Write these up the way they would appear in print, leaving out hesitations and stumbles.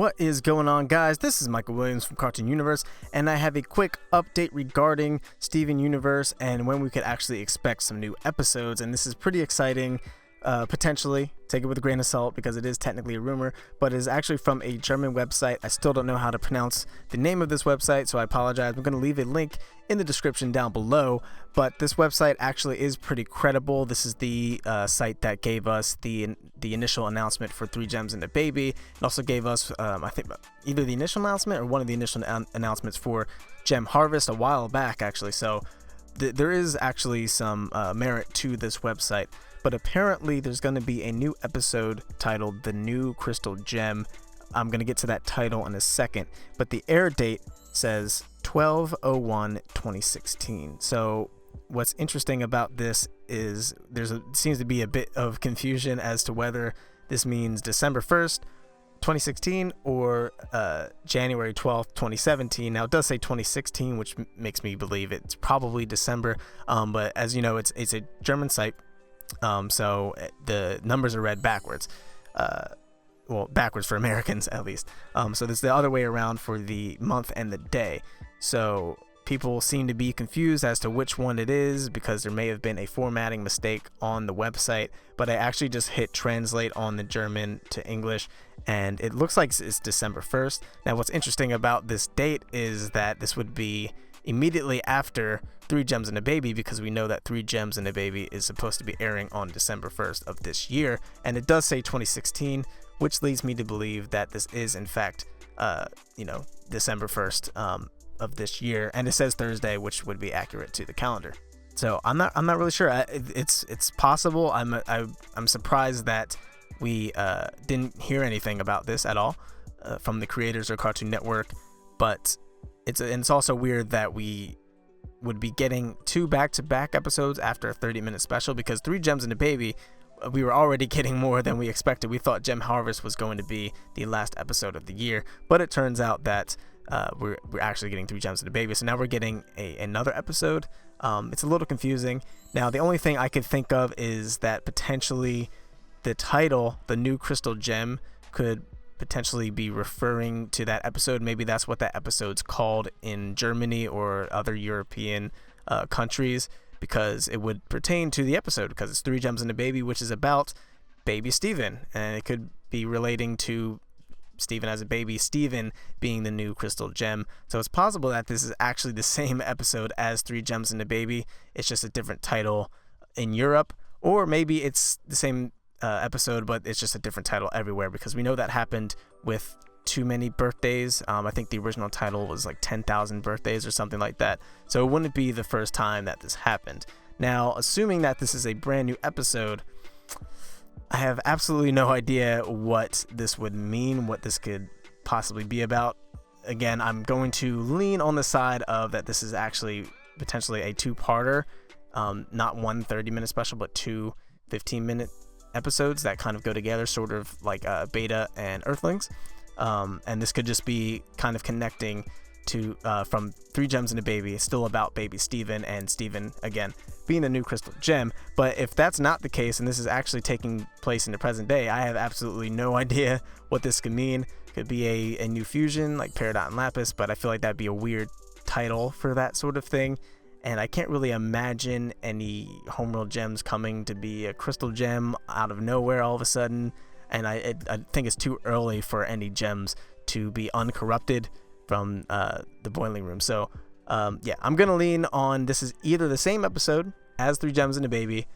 What is going on, guys? This is Michael Williams from Cartoon Universe, and I have a quick update regarding Steven Universe and when we could actually expect some new episodes. And this is pretty exciting. Potentially, take it with a grain of salt because it is technically a rumor, but it is actually from a German website. I still don't know how to pronounce the name of this website, so I apologize. I'm going to leave a link in the description down below, but this website actually is pretty credible. This is the site that gave us the initial announcement for 3 Gems and a Baby. It also gave us, I think, either the initial announcement or one of the initial announcements for Gem Harvest a while back, actually. So there is actually some merit to this website. But apparently there's going to be a new episode titled The New Crystal Gem. I'm going to get to that title in a second. But the air date says 12/01/2016. So what's interesting about this is seems to be a bit of confusion as to whether this means December 1st, 2016 or January 12th, 2017. Now it does say 2016, which makes me believe it's probably December. But as you know, it's a German site. So the numbers are read backwards, well, backwards for Americans at least. So there's the other way around for the month and the day. So people seem to be confused as to which one it is because there may have been a formatting mistake on the website, but I actually just hit translate on the German to English and it looks like it's December 1st. Now what's interesting about this date is that this would be immediately after 3 Gems and a Baby, because we know that 3 Gems and a Baby is supposed to be airing on December 1st of this year, and it does say 2016, which leads me to believe that this is in fact December 1st of this year, and it says Thursday, which would be accurate to the calendar. So I'm not really sure. It's possible. I'm surprised that we didn't hear anything about this at all from the creators or Cartoon Network, but it's also weird that we would be getting 2 back-to-back episodes after a 30-minute special, because 3 Gems and a Baby, we were already getting more than we expected. We thought Gem Harvest was going to be the last episode of the year, but it turns out that we're actually getting 3 Gems and a Baby. So now we're getting another episode. It's a little confusing. Now the only thing I could think of is that potentially the title, The New Crystal Gem, could potentially be referring to that episode. Maybe that's what that episode's called in Germany or other European countries, because it would pertain to the episode, because it's 3 Gems and a Baby, which is about baby Steven, and it could be relating to Steven as a baby, Steven being the new crystal gem. So it's possible that this is actually the same episode as 3 Gems and a Baby. It's just a different title in Europe, or maybe it's the same episode, but it's just a different title everywhere, because we know that happened with Too Many Birthdays. I think the original title was like 10,000 Birthdays or something like that. So it wouldn't be the first time that this happened. Now, assuming that this is a brand new episode, I have absolutely no idea what this would mean, what this could possibly be about. Again, I'm going to lean on the side of that this is actually potentially a 2-parter, not one 30-minute special, but 2 15-minute episodes that kind of go together, sort of like Beta and Earthlings, and this could just be kind of connecting to from 3 Gems and a Baby, still about baby Steven, and Steven again being the new crystal gem. But if that's not the case, and this is actually taking place in the present day, I have absolutely no idea what this could mean. Could be a new fusion like Peridot and Lapis, but I feel like that'd be a weird title for that sort of thing. And I can't really imagine any homeworld gems coming to be a crystal gem out of nowhere all of a sudden. And I think it's too early for any gems to be uncorrupted from the boiling room. So yeah, I'm going to lean on this is either the same episode as 3 Gems and a Baby,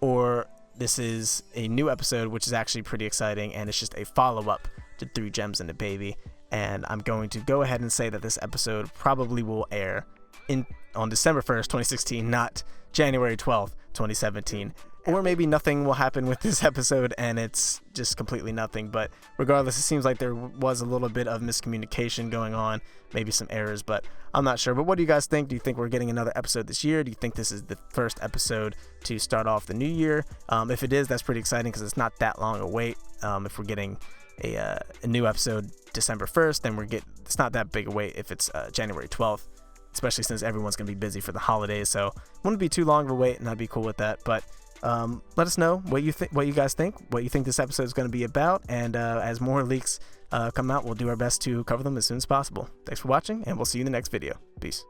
or this is a new episode, which is actually pretty exciting, and it's just a follow-up to 3 Gems and a Baby. And I'm going to go ahead and say that this episode probably will air on December 1st, 2016, not January 12th, 2017. Or maybe nothing will happen with this episode and it's just completely nothing. But regardless, it seems like there was a little bit of miscommunication going on, maybe some errors, but I'm not sure. But what do you guys think? Do you think we're getting another episode this year? Do you think this is the first episode to start off the new year? If it is, that's pretty exciting because it's not that long a wait. If we're getting a new episode December 1st, then it's not that big a wait if it's January 12th. Especially since everyone's going to be busy for the holidays, so it wouldn't be too long of a wait, and I'd be cool with that. But let us know what you guys think, what you think this episode is going to be about, and as more leaks come out, we'll do our best to cover them as soon as possible. Thanks for watching, and we'll see you in the next video. Peace.